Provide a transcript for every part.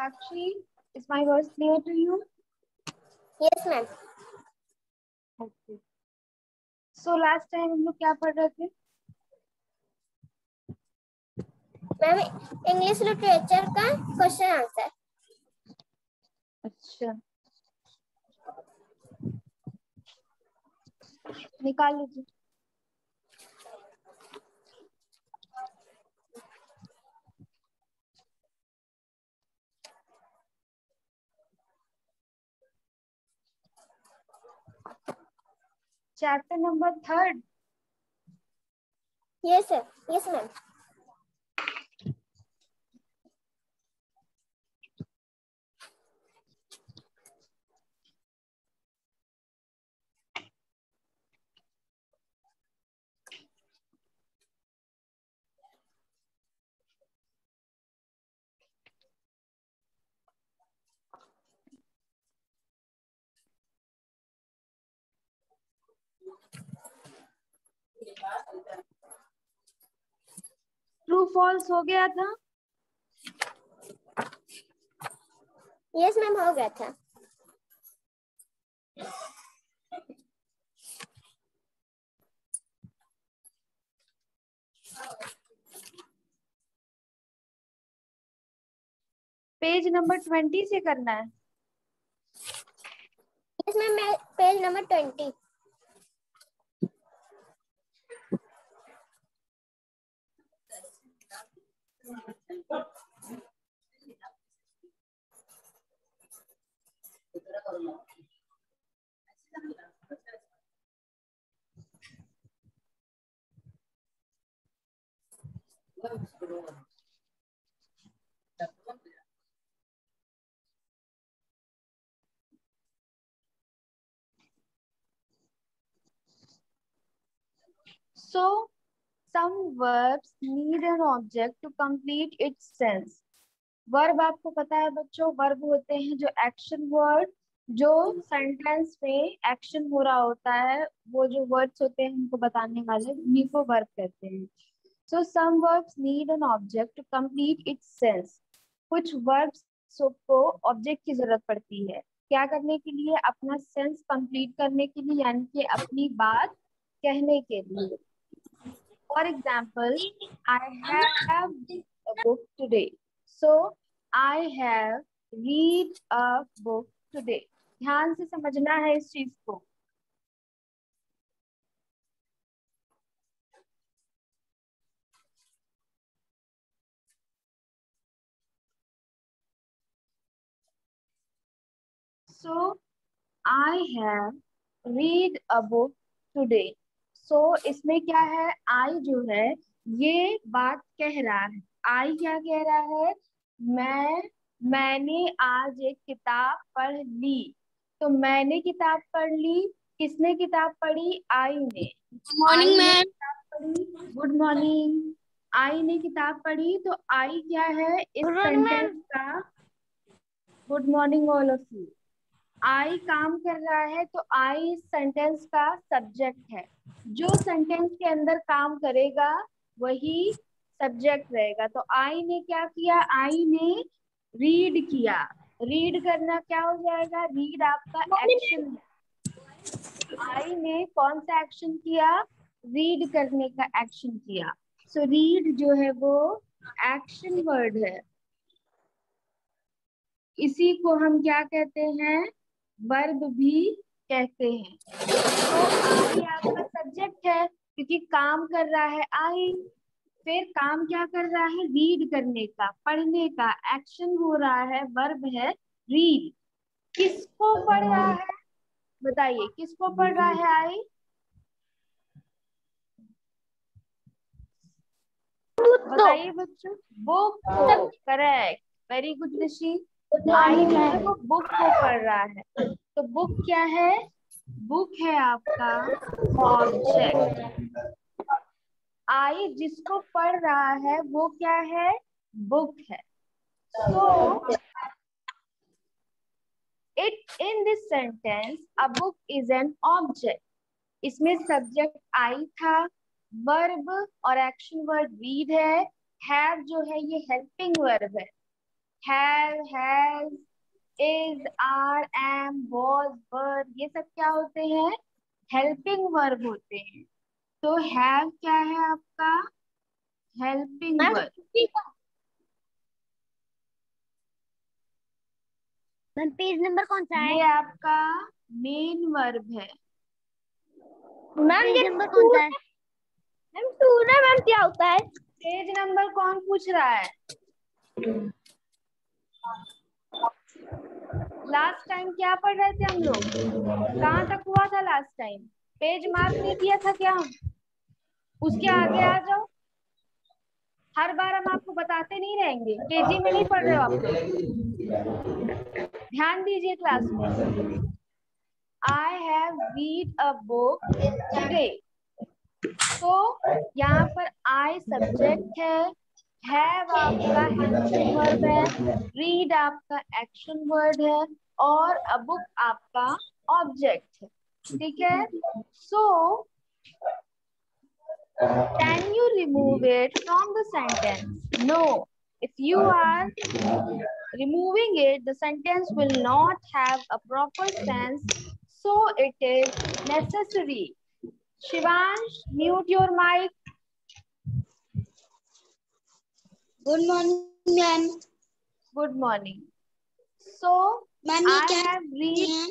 Sakshi, is my voice clear to you? Yes, ma'am. Okay. So last time हम लोग क्या पढ़ रहे थे? मैम इंग्लिश लिटरेचर का क्वेश्चन आंसर। अच्छा, निकाल लीजिए। Chapter number 3। Yes sir, yes ma'am. True false हो गया था? यस मैम, हो गया था। पेज नंबर 20 से करना है। यस मैम, मैं page number 20। So, some verbs need an object to complete its sense. Verb आपको पता है बच्चों, वर्ब होते हैं जो एक्शन वर्ड, जो सेंटेंस में एक्शन हो रहा होता है, वो जो वर्ड्स होते हैं उनको बताने वाले, उन्हीं को वर्ब कहते हैं। So some verbs need an object to complete its sense. कुछ वर्ब्स को ऑब्जेक्ट की जरूरत पड़ती है क्या करने के लिए? अपना सेंस कंप्लीट करने के लिए, यानी कि अपनी बात कहने के लिए। For example, I have a book today. So, I have read a book today. ध्यान से समझना है इस चीज को। So, I have read a book today. So, इसमें क्या है? I जो है ये बात कह रहा है। I क्या कह रहा है? मैंने आज एक किताब पढ़ ली। तो मैंने किताब पढ़ ली, किसने किताब पढ़ी? आई ने। Morning ma'am. किताब पढ़ी। Good morning. आई ने किताब पढ़ी, तो आई क्या है इस सेंटेंस का? Good morning all of you. I काम कर रहा है, तो आई सेंटेंस का सब्जेक्ट है। जो सेंटेंस के अंदर काम करेगा वही सब्जेक्ट रहेगा। तो आई ने क्या किया? आई ने रीड किया। रीड करना क्या हो जाएगा? रीड आपका एक्शन है। आई ने कौन सा एक्शन किया? रीड करने का एक्शन किया। सो रीड जो है वो एक्शन वर्ड है। इसी को हम क्या कहते हैं? वर्ब भी कहते हैं। तो आई आपका सब्जेक्ट है क्योंकि काम कर रहा है आई। फिर काम क्या कर रहा है? रीड करने का, पढ़ने का एक्शन हो रहा है, वर्ब है रीड। किसको पढ़ रहा है? बताइए किसको पढ़ रहा है आई? बताइए बच्चों। बुक को। करेक्ट, वेरी गुड ऋषि। आई जो है वो बुक को पढ़ रहा है। तो बुक क्या है? बुक है आपका ऑब्जेक्ट। आई जिसको पढ़ रहा है वो क्या है? बुक है। So it in this sentence a book is an object. इसमें सब्जेक्ट आई था, वर्ब और एक्शन वर्ड रीड है। हैव जो है ये हेल्पिंग वर्ब है। Has, is, are, am, was, were, ये सब क्या होते हैं? हेल्पिंग वर्ब होते हैं। तो हैव क्या है आपका? Helping ma'am verb. Page number कौन सा है? ये आपका मेन वर्ब है। मैम पेज नंबर कौन सा है? मैम टू ना मैम क्या होता है? पेज नंबर कौन पूछ रहा है? लास्ट टाइम क्या पढ़ रहे थे हम लोग? कहाँ तक हुआ था लास्ट टाइम? पेज मार्क नहीं किया था क्या हम? उसके आगे आ जाओ। हर बार हम आपको बताते नहीं रहेंगे। केजी में नहीं पढ़ रहे हो आप लोग? ध्यान दीजिए क्लास में। I have read a book today. तो यहाँ पर I सब्जेक्ट है, have आपका हेल्पिंग वर्ब है, read आपका एक्शन वर्ड है और a book आपका ऑब्जेक्ट है। ठीक है? So can you remove it from the sentence? No. If you are removing it, the sentence will not have a proper sense. So it is necessary. Shivansh, mute your mic. Good morning ma'am. Good morning. So ma'am ये I क्या have read. है?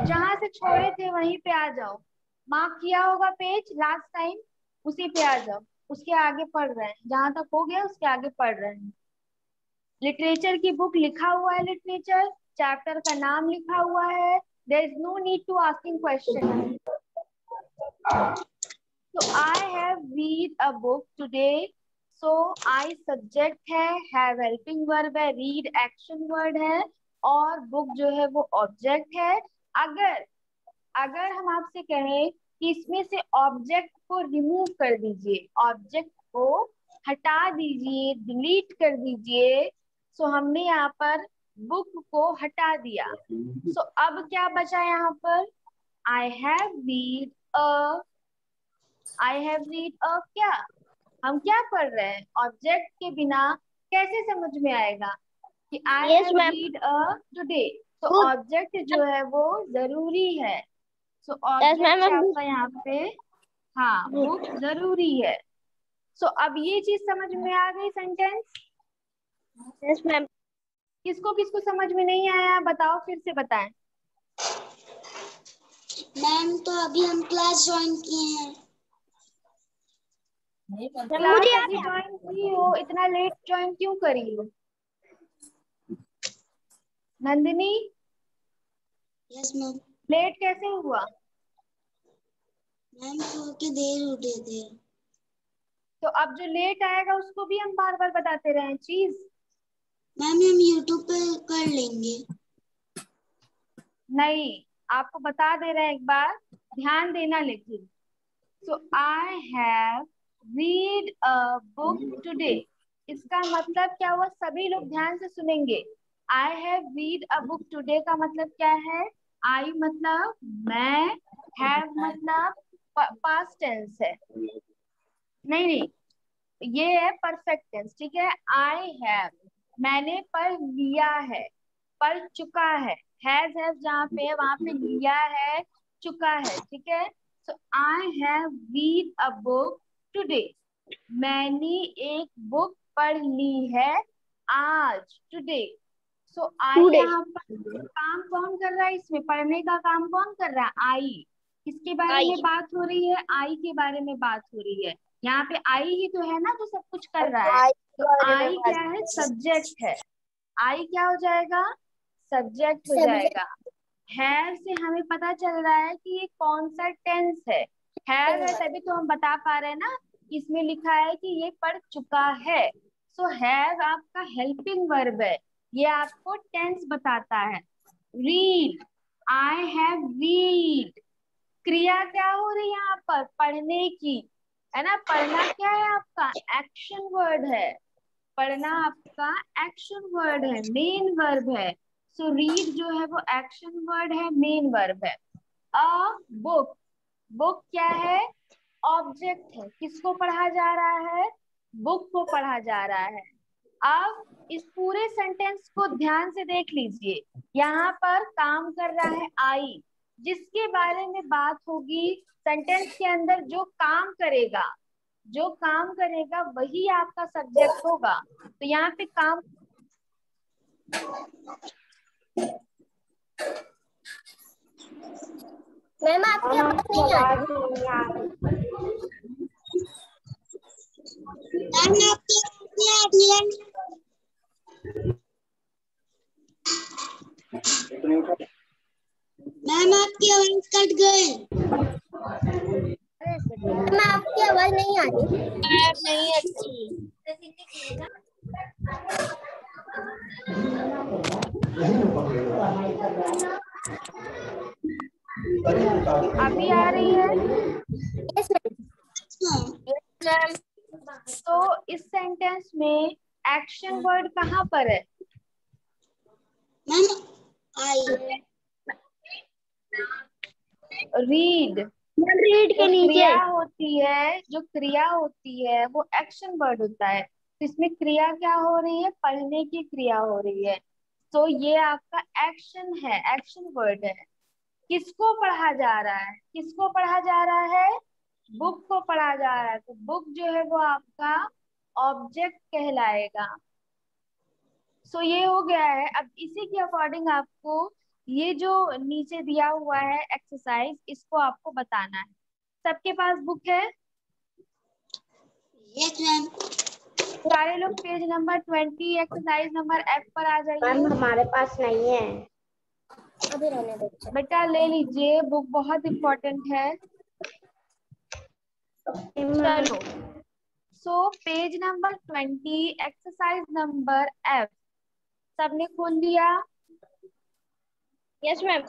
जहां से छोड़े थे वहीं पे आ जाओ। मार्क किया होगा पेज लास्ट टाइम, उसी पे आ जाओ। उसके आगे पढ़ रहे हैं, जहां तक हो गया उसके आगे पढ़ रहे हैं। लिटरेचर की बुक लिखा हुआ है, लिटरेचर चैप्टर का नाम लिखा हुआ है। There is no need to asking question. So I have read a book today. So I subject है, have helping verb है, read एक्शन वर्ड है और बुक जो है वो ऑब्जेक्ट है। अगर अगर हम आपसे कहें कि इसमें से ऑब्जेक्ट को रिमूव कर दीजिए, ऑब्जेक्ट को हटा दीजिए, डिलीट कर दीजिए, सो हमने यहाँ पर बुक को हटा दिया। सो अब क्या बचा यहाँ पर? आई have read a, I have read अ क्या? हम क्या पढ़ रहे हैं? ऑब्जेक्ट के बिना कैसे समझ में आएगा कि I yes have ma'am. Read a today? तो गुड। ऑब्जेक्ट जो है वो जरूरी है। So yes object ma'am. आपका यहाँ पे, हाँ, बुक जरूरी है। सो अब ये चीज समझ में आ गई सेंटेंस? Yes ma'am. किसको किसको समझ में नहीं आया बताओ, फिर से बताएं। मैम तो अभी हम क्लास ज्वाइन किए हैं। क्लास मुझे आ अभी गया। ज्वाइन की हो, इतना लेट ज्वाइन क्यों करी हो नंदिनी? Yes ma'am. लेट कैसे हुआ? मैम सो के देर उठे थे। तो अब जो लेट आएगा उसको भी हम बार बार बताते रहे चीज? मैम हम यूट्यूब पे कर लेंगे। नहीं, आपको बता दे रहे हैं एक बार, ध्यान देना लेकिन। So I have read a book today, इसका मतलब क्या हुआ? सभी लोग ध्यान से सुनेंगे। I have read a book today का मतलब क्या है? आई मतलब मैं, हैव मतलब पास्ट टेंस है। नहीं नहीं, ये है परफेक्ट टेंस। ठीक है? आई हैव मैंने पढ़ लिया है, पढ़ चुका है। हैव जहाँ पे है वहां पे लिया है, चुका है। ठीक है? So I have read a book today, मैंने एक बुक पढ़ ली है आज, टुडे। So I today. यहाँ पर काम कौन कर रहा है? इसमें पढ़ने का काम कौन कर रहा है? आई। किसके बारे आई। में बात हो रही है? आई के बारे में बात हो रही है। यहाँ पे आई ही तो है ना जो सब कुछ कर रहा है। आई तो बारे में आई बात। क्या है? सब्जेक्ट है। आई क्या हो जाएगा? सब्जेक्ट हो सब्जेक्ट। जाएगा। हैव से हमें पता चल रहा है कि ये कौन सा टेंस है। हैव है तभी तो हम बता पा रहे हैं ना, इसमें लिखा है कि ये पढ़ चुका है। सो हैव आपका हेल्पिंग वर्ब है, ये आपको टेंस बताता है। रीड, आई हैव रीड, क्रिया क्या हो रही है यहाँ पर? पढ़ने की, है ना? पढ़ना क्या है आपका? एक्शन वर्ड है। पढ़ना आपका एक्शन वर्ड है, मेन वर्ब है। सो रीड जो है वो एक्शन वर्ड है, मेन वर्ब है। अ बुक, बुक क्या है? ऑब्जेक्ट है। किसको पढ़ा जा रहा है? बुक को पढ़ा जा रहा है। अब इस पूरे सेंटेंस को ध्यान से देख लीजिए। यहाँ पर काम कर रहा है आई, जिसके बारे में बात होगी सेंटेंस के अंदर। जो काम करेगा वही आपका सब्जेक्ट होगा। तो यहाँ पे काम मैम आपकी आवाज नहीं आ रही। मैम आपकी आवाज नहीं आ रही है। मैम आपकी आवाज कट गई। मैम आपकी आवाज नहीं आ रही। नहीं अच्छी। अभी आ रही है। Yes ma'am. मैम तो इस सेंटेंस में एक्शन वर्ड कहाँ पर है? Ma'am I read. रीड के जो नीचे। क्रिया होती है वो एक्शन वर्ड होता है। तो इसमें क्रिया क्या हो रही है? पढ़ने की क्रिया हो रही है। तो ये आपका एक्शन है, एक्शन वर्ड है। किसको पढ़ा जा रहा है? किसको पढ़ा जा रहा है? बुक को पढ़ा जा रहा है। तो बुक जो है वो आपका ऑब्जेक्ट कहलाएगा। सो ये हो गया है। अब इसी के अकॉर्डिंग आपको ये जो नीचे दिया हुआ है एक्सरसाइज, इसको आपको बताना है। सबके पास बुक है? Yes ma'am. सारे लोग page number 20 exercise number F पर आ जाइए। मैम हमारे पास नहीं है, अभी रहने दो। बेटा ले लीजिए, बुक बहुत इम्पोर्टेंट है। चलो, so page number 20 exercise number F सबने खोल लिया? Yes ma'am.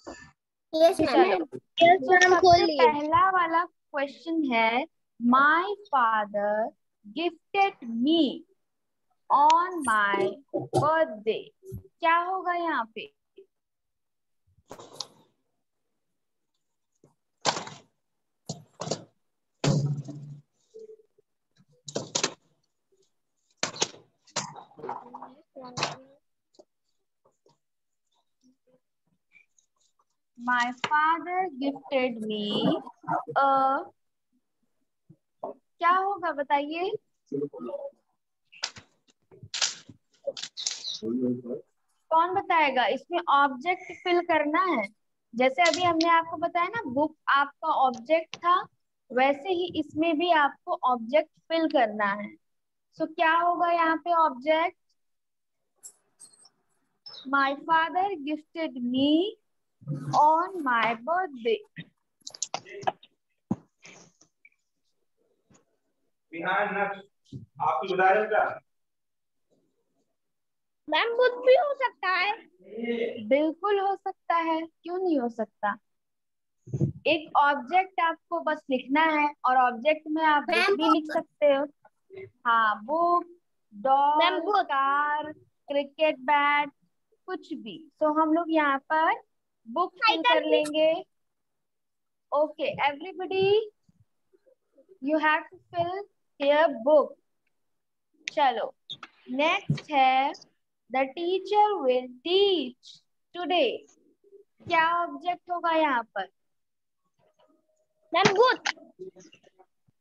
यस चलो, मैम। यस तो मैम खोल सबसे लिए। पहला वाला क्वेश्चन है, my father gifted me on my birthday. क्या होगा यहाँ पे? माई फादर गिफ्टेड मी क्या होगा बताइए? कौन बताएगा? इसमें ऑब्जेक्ट फिल करना है। जैसे अभी हमने आपको बताया ना, बुक आपका ऑब्जेक्ट था, वैसे ही इसमें भी आपको ऑब्जेक्ट फिल करना है। सो क्या होगा यहाँ पे object? My father gifted me on my birthday. आपको बता रहे क्या? मैम बुक भी हो सकता है। बिल्कुल हो सकता है, क्यों नहीं हो सकता। एक ऑब्जेक्ट आपको बस लिखना है, और ऑब्जेक्ट में आप बुक मैम भी लिख सकते हो। हाँ, book, ma'am doll, book. Car, cricket bat, कुछ भी। तो हम लोग यहाँ पर बुक फिल कर लेंगे। Okay everybody, you have to fill here book. चलो, नेक्स्ट है, the teacher will teach today. क्या ऑब्जेक्ट होगा यहाँ पर? Ma'am good.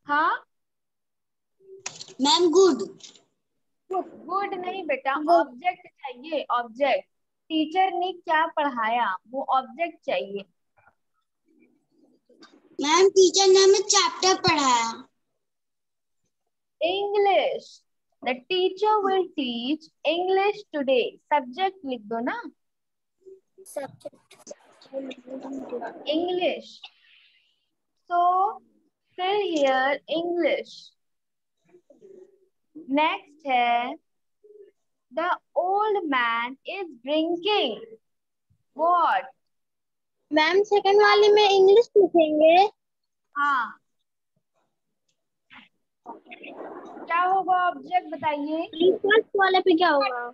हाँ, मैम गुड। गुड नहीं बेटा, ऑब्जेक्ट चाहिए, ऑब्जेक्ट। टीचर ने क्या पढ़ाया, वो ऑब्जेक्ट चाहिए। मैम टीचर ने हमें चैप्टर पढ़ाया। English, the teacher will teach English today. Subject लिख दो ना, English. So fill here English. Next है, the old man is drinking what. Ma'am second वाले में इंग्लिश लिखेंगे। हाँ, क्या होगा ऑब्जेक्ट बताइए? फर्स्ट वाले पे क्या होगा?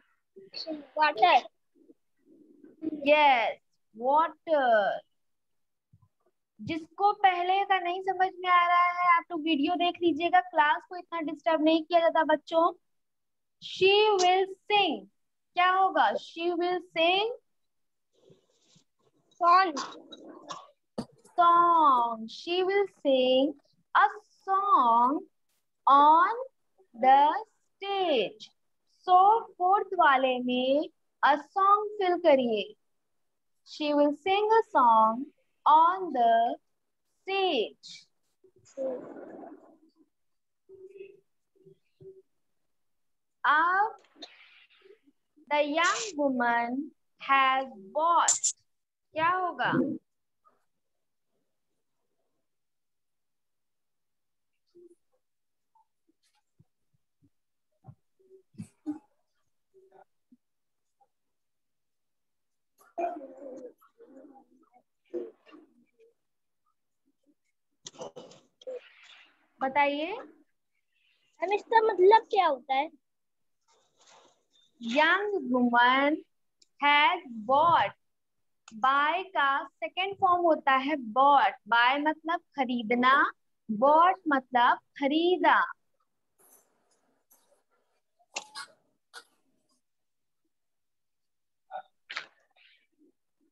वाटर। Yes, water. जिसको पहले का नहीं समझ में आ रहा है, आप तो वीडियो देख लीजिएगा। क्लास को इतना डिस्टर्ब नहीं किया जाता बच्चों। she will sing. क्या होगा? she will sing song. She will sing a song on the stage. So fourth वाले में a song fill करिए. She will sing a song on the stage. अब the young woman has bought. क्या होगा? बताइए। हम इसका मतलब क्या होता है? Young woman has bought. Buy का सेकेंड फॉर्म होता है bought. Buy मतलब खरीदना, bought मतलब खरीदा।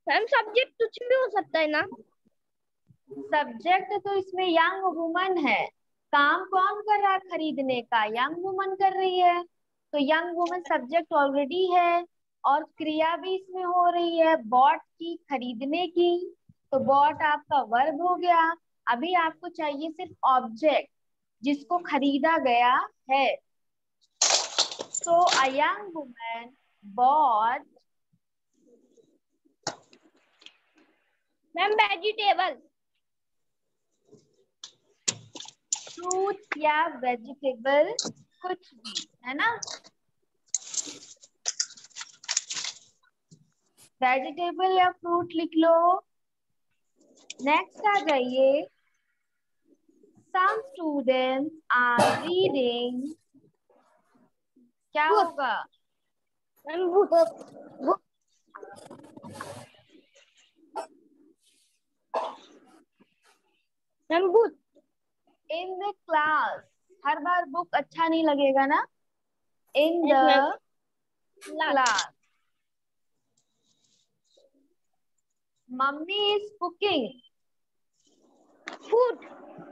मैम सब्जेक्ट कुछ भी हो सकता है ना? सब्जेक्ट तो इसमें यंग वुमन है। काम कौन कर रहा है खरीदने का? यंग वुमन कर रही है। तो यंग वुमन सब्जेक्ट ऑलरेडी है और क्रिया भी इसमें हो रही है बॉट की, खरीदने की। तो बॉट आपका वर्ब हो गया। अभी आपको चाहिए सिर्फ ऑब्जेक्ट जिसको खरीदा गया है। So a young woman bought. Ma'am vegetable. Fruit या वेजिटेबल कुछ भी, है ना? वेजिटेबल या फ्रूट लिख लो। नेक्स्ट आ जाइए। Some students are reading. क्या होगा? Ma'am book. Ma'am book. In the class. Her bar book अच्छा नहीं लगेगा ना? In Yes, the ma'am. class. Mummy is cooking. Food.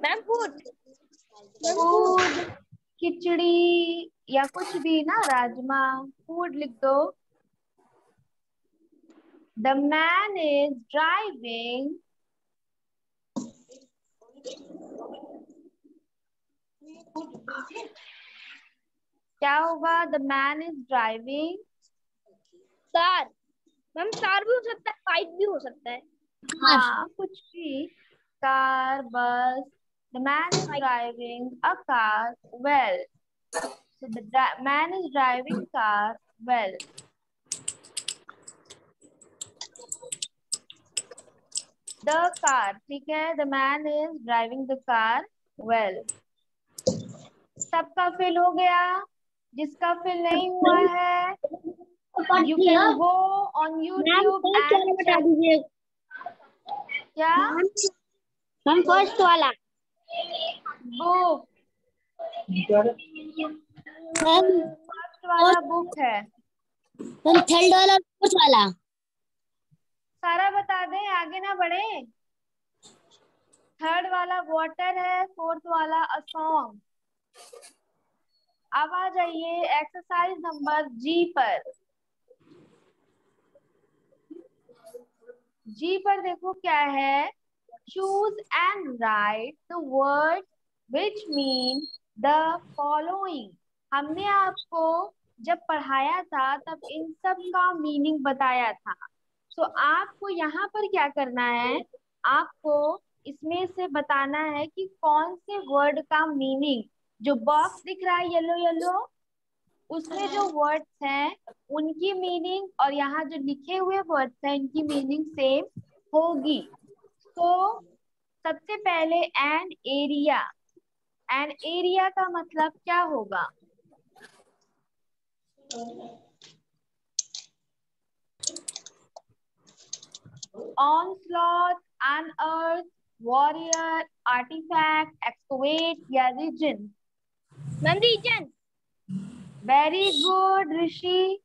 Ma'am food. Food, खिचड़ी या कुछ भी ना, राजमा, फूड लिख दो। The man is driving. क्या होगा? The man is driving. Car. Ma'am car भी हो सकता है, बाइक भी हो सकता है। हाँ, कुछ भी। कार, बस। The man is driving a car well. So the man is driving car well. The car, ठीक है। The man is driving the car well. सबका फिल हो गया। जिसका फिल नहीं हुआ है, you can go on YouTube and check. क्या? मैम फर्स्ट वाला। बुक। फर्स्ट वाला बुक है। मैम थर्ड वाला फोर्थ वाला। सारा बता दें, आगे ना बढ़े। थर्ड वाला वाटर है, फोर्थ वाला अ सॉन्ग। अब आ जाइए एक्सरसाइज नंबर जी पर। जी पर देखो क्या है। Choose and right the word which mean the following. हमने आपको जब पढ़ाया था तब इन सब का मीनिंग बताया था। तो आपको यहाँ पर क्या करना है, आपको इसमें से बताना है कि कौन से वर्ड का मीनिंग, जो बॉक्स दिख रहा है येलो येलो, उसमें जो वर्ड्स हैं उनकी मीनिंग और यहाँ जो लिखे हुए वर्ड्स हैं इनकी मीनिंग सेम होगी। तो सबसे पहले एन एरिया। एन एरिया का मतलब क्या होगा? Onslaught, unearth, warrior, artefact, excavate या reason? Ma'am reason. Very good Rishi.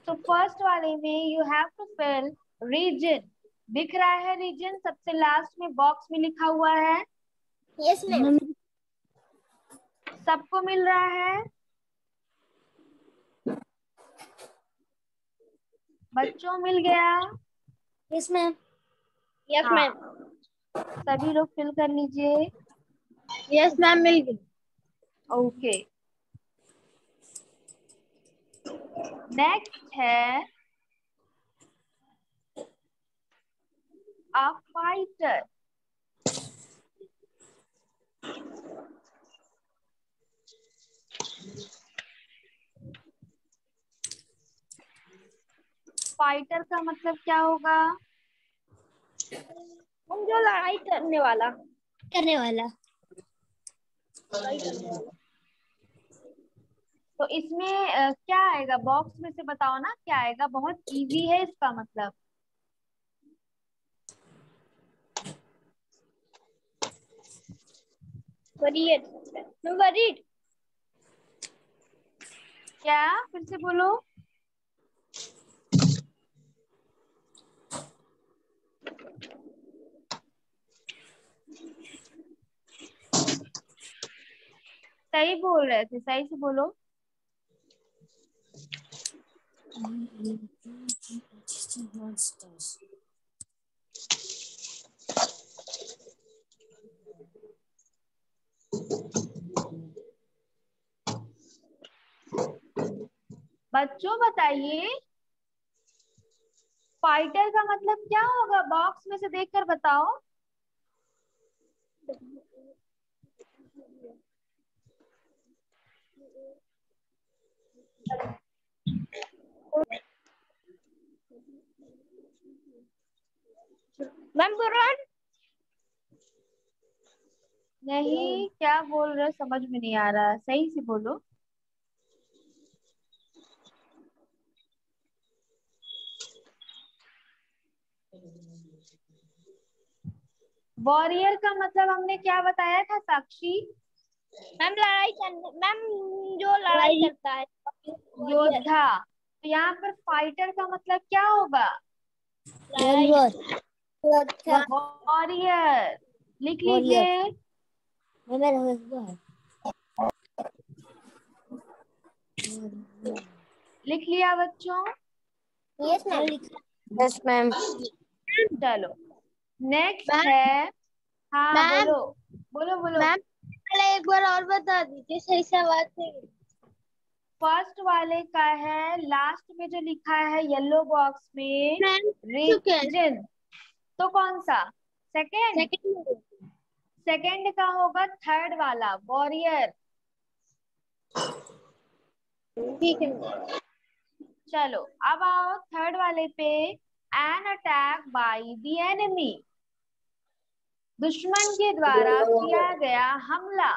तो फर्स्ट वाले में you have to fill reason. दिख रहा है रीजन सबसे लास्ट में बॉक्स में लिखा हुआ है। Yes ma'am. सबको मिल रहा है? बच्चों मिल गया? Yes ma'am. यस हाँ, मैम। सभी लोग फिल कर लीजिए। यस मैम मिल गई। ओके, नेक्स्ट है अ फाइटर। फाइटर का मतलब क्या होगा? हम जो लड़ाई करने वाला। तो इसमें क्या आएगा? बॉक्स में से बताओ ना क्या आएगा। बहुत इजी है इसका मतलब। वरीड। वरीड। क्या? फिर से बोलो। सही बोल रहे थे, सही से बोलो। बच्चों बताइए, फाइटर का मतलब क्या होगा? बॉक्स में से देखकर बताओ। मैम बुरान। नहीं, क्या बोल रहे हो समझ में नहीं आ रहा, सही से बोलो। वॉरियर का मतलब हमने क्या बताया था साक्षी? मैम लड़ाई करने। मैम जो लड़ाई करता है। योद्धा। तो यहाँ पर फाइटर का मतलब क्या होगा? वॉरियर। लिख लीजिए। लिख लिया बच्चों? Yes ma'am. Yes ma'am. चलो, नेक्स्ट मैम। है। हाँ मैम। बोलो, बोलो बोलो। मैम पहले एक बार और बता दीजिए, सही से आवाज नहीं। फर्स्ट वाले का है, लास्ट में जो लिखा है येलो बॉक्स में मैम रीजन। तो कौन सा? सेकंड? सेकंड। सेकंड का होगा थर्ड वाला, वॉरियर। ठीक है। चलो अब आओ थर्ड वाले पे। An attack by the enemy. दुश्मन के द्वारा किया गया हमला।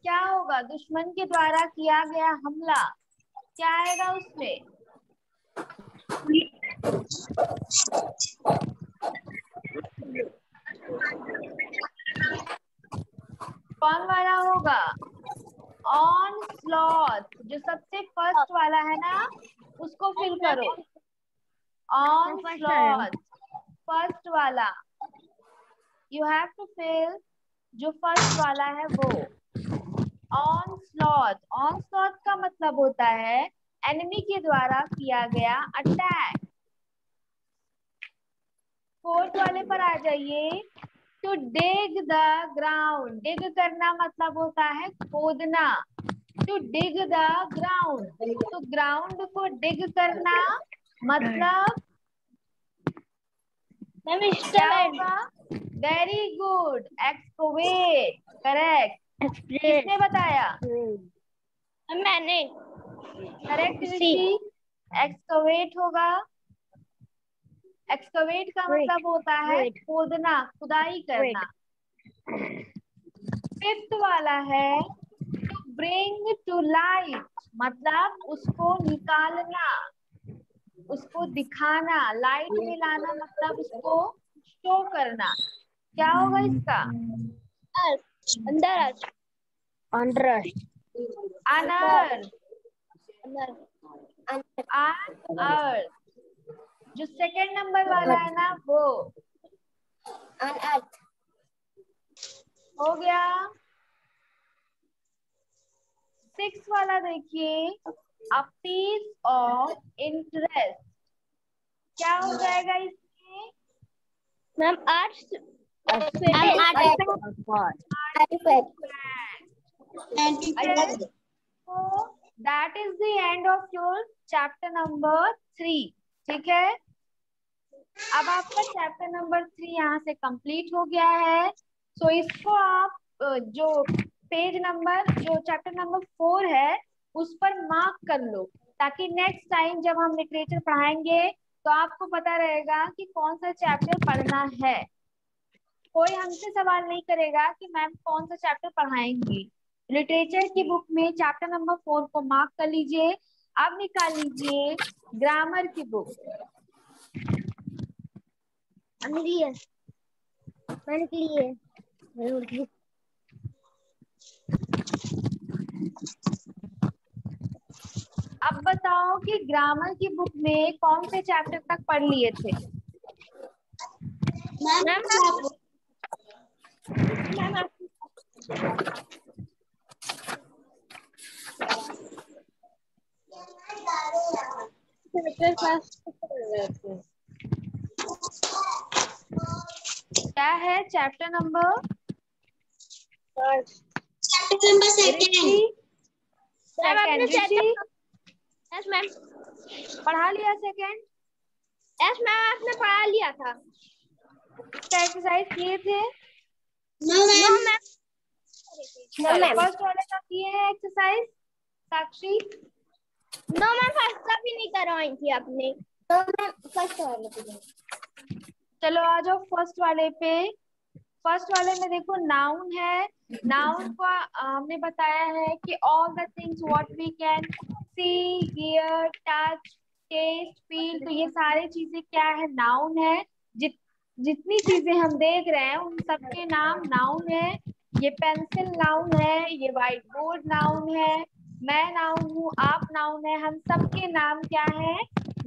क्या होगा? दुश्मन के द्वारा किया गया हमला, क्या आएगा उसमें? कौन वाला होगा? On slot. जो सबसे फर्स्ट वाला है ना, उसको फिल करो। ऑन स्लॉट, फर्स्ट वाला। यू हैव टू फिल जो फर्स्ट वाला है वो। On slot. ऑन स्लॉट का मतलब होता है एनिमी के द्वारा किया गया अटैक। फोर्थ वाले पर आ जाइए। To dig the ground. Dig करना मतलब होता है खोदना। To dig the ground. तो ग्राउंड को डिग करना मतलब मैम क्या होगा? Very good, excavate. करेक्ट। किसने बताया? मैंने। करेक्ट ऋषि, एक्सकवेट होगा। एक्सकवेट का मतलब होता है खोदना, खुदाई करना। फिफ्थ वाला है टू ब्रिंग टू लाइट, मतलब उसको निकालना, उसको दिखाना, लाइट में लाना मतलब उसको शो करना। क्या होगा इसका? अंदर। अनर्थ, अनर्थ, अनर्थ। जो सेकंड नंबर वाला है ना वो अनअर्थ, हो गया। 6 वाला देखिए, अ पीस ऑफ इंटरेस्ट, क्या हो जाएगा इसमें? Ma'am earth, So that is the end of your chapter number 3। ठीक है, अब आपका चैप्टर नंबर 3 यहाँ से कंप्लीट हो गया है। सो इसको आप जो पेज नंबर जो चैप्टर नंबर 4 है उस पर मार्क कर लो, ताकि नेक्स्ट टाइम जब हम लिटरेचर पढ़ाएंगे तो आपको पता रहेगा कि कौन सा चैप्टर पढ़ना है। कोई हमसे सवाल नहीं करेगा कि मैम कौन सा चैप्टर पढ़ाएंगी। लिटरेचर की बुक में चैप्टर नंबर 4 को मार्क कर लीजिए। अब निकाल लीजिए ग्रामर की बुक। अब बताओ कि ग्रामर की बुक में कौन से चैप्टर तक पढ़ लिए थे? क्या है chapter number? Second. Yes ma'am, पढ़ा लिया सेकंड? यस मैम, आपने पढ़ा लिया था। एक्सरसाइज किए थे? No ma'am. फर्स्ट वाले का किए हैं एक्सरसाइज साक्षी? नो मैम, फर्स्ट का भी नहीं करवाई थी आपने। तो मैं फर्स्ट वाले पे चलो आ जाओ फर्स्ट वाले पे। फर्स्ट वाले में देखो नाउन है। नाउन को हमने बताया है कि all the things what we can see, hear, touch, taste, feel, तो ये सारी चीजें क्या है? नाउन है। जितनी चीजें हम देख रहे हैं उन सबके नाम नाउन है। ये पेंसिल नाउन है, ये व्हाइट बोर्ड नाउन है, मैं नाउन हूँ, आप नाउन है, हम सबके नाम क्या है?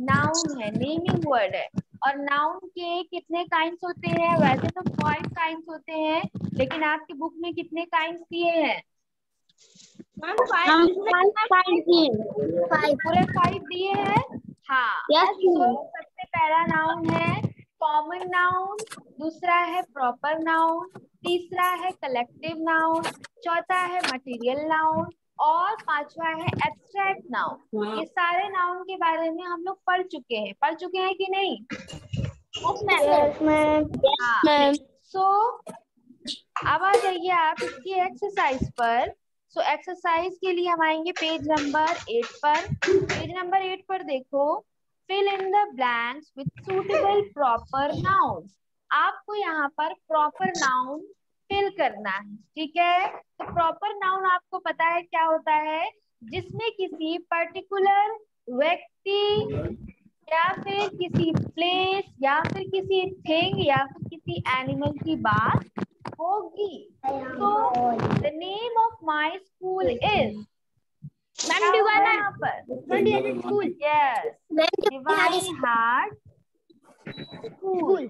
नाउन है, नेमिंग वर्ड है। और नाउन के कितने काइंड्स होते हैं? वैसे तो 5 काइंड्स होते हैं, लेकिन आपकी बुक में कितने काइंड्स दिए हैं? पूरे 5 दिए हैं। हाँ, तो सबसे पहला नाउन है कॉमन नाउन, दूसरा है प्रॉपर नाउन, तीसरा है कलेक्टिव नाउन, चौथा है मटेरियल नाउन और पांचवा है एब्स्ट्रैक्ट नाउन। ये सारे नाउन के बारे में हम लोग पढ़ चुके हैं कि नहीं? हाँ। सो अब आ जाइए आप इसकी एक्सरसाइज पर। सो एक्सरसाइज के लिए हम आएंगे पेज नंबर 8 पर। पेज नंबर 8 पर देखो, fill in the blanks with suitable proper nouns. आपको यहाँ पर प्रॉपर नाउन फिल करना है, ठीक है? तो प्रॉपर नाउन आपको पता है क्या होता है? जिसमें किसी पर्टिकुलर व्यक्ति या फिर किसी प्लेस या फिर किसी थिंग या फिर किसी एनिमल की बात होगी। तो the name of my school is, ma'am divine यहाँ पर school, yes, divine heart school.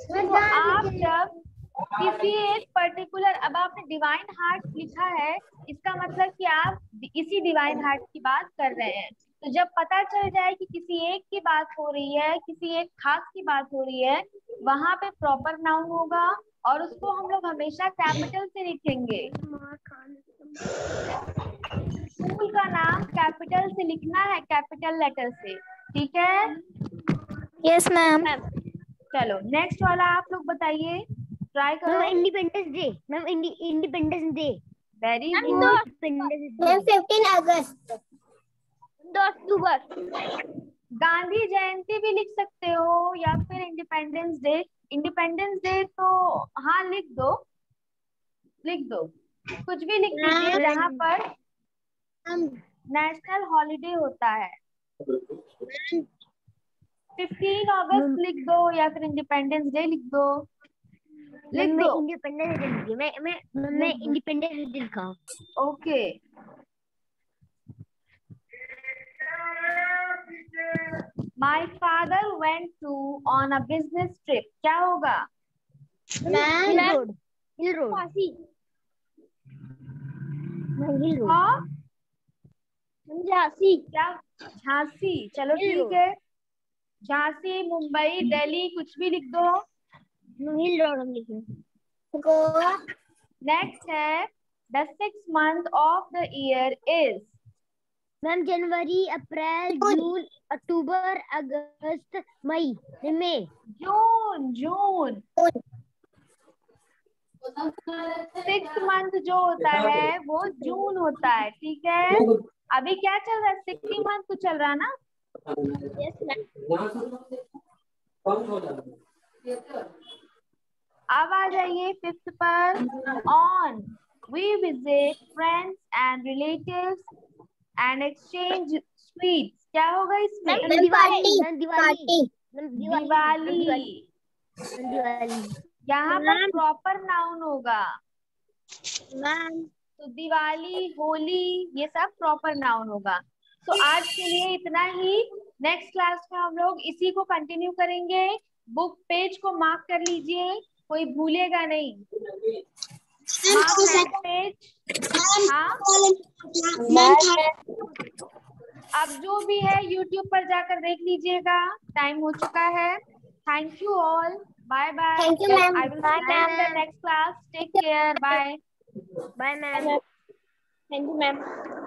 तो आप जब किसी एक पर्टिकुलर, अब आपने डिवाइन हार्ट लिखा है, इसका मतलब कि आप इसी डिवाइन हार्ट की बात कर रहे हैं। तो जब पता चल जाए कि किसी एक की बात हो रही है, किसी एक खास की बात हो रही है, वहां पे प्रॉपर नाउन होगा और उसको हम लोग हमेशा कैपिटल से लिखेंगे। स्कूल का नाम कैपिटल से लिखना है, कैपिटल लेटर से, ठीक है? Yes ma'am. चलो नेक्स्ट वाला आप लोग बताइए, ट्राई करो। Independence day ma'am, independence day. Very good. 15 अगस्त, 2 अक्टूबर। गांधी जयंती भी लिख सकते हो या फिर इंडिपेंडेंस डे। इंडिपेंडेंस डे तो हाँ लिख दो, कुछ भी लिख दीजिए जहाँ पर नेशनल हॉलिडे होता है। 15 अगस्त लिख दो या फिर इंडिपेंडेंस डे लिख दो। लिख मैं दो। इंडिपेंडेंस डे लिखी। मैं इंडिपेंडेंस डे लिखा। Okay. My father went to on a business trip. क्या होगा? Hill road. Hill road. Hill road. हाँ झांसी। क्या? झांसी। चलो हिल ठीक रोड। है, झांसी, मुंबई, दिल्ली, कुछ भी लिख दो। हिल रोड हम लिखे। गोवा। नेक्स्ट है the 6th month of the year is. Ma'am January, April, June, October, August, May, May. June. June 6th month जो होता है वो जून होता है, ठीक है। अभी क्या चल रहा है? 6th month तो चल रहा है ना। अब आ जाइए 5th पर। On we visit friends and relatives and exchange sweets. क्या होगा इसमें? Ma'am Diwali. Ma'am party. Diwali. यहाँ पर प्रॉपर नाउन होगा। मैम तो दिवाली, होली, ये सब प्रॉपर नाउन होगा। तो आज के लिए इतना ही। नेक्स्ट क्लास में हम लोग इसी को कंटिन्यू करेंगे। बुक पेज को मार्क कर लीजिए, कोई भूलेगा नहीं। Mark next page. हाँ, अब जो भी है YouTube पर जाकर देख लीजिएगा। टाइम हो चुका है। Thank you all. Bye bye. Thank you, ma'am. I will Bye, see you in the ma'am. Next class. Take care. Bye. Bye ma'am. Thank you ma'am.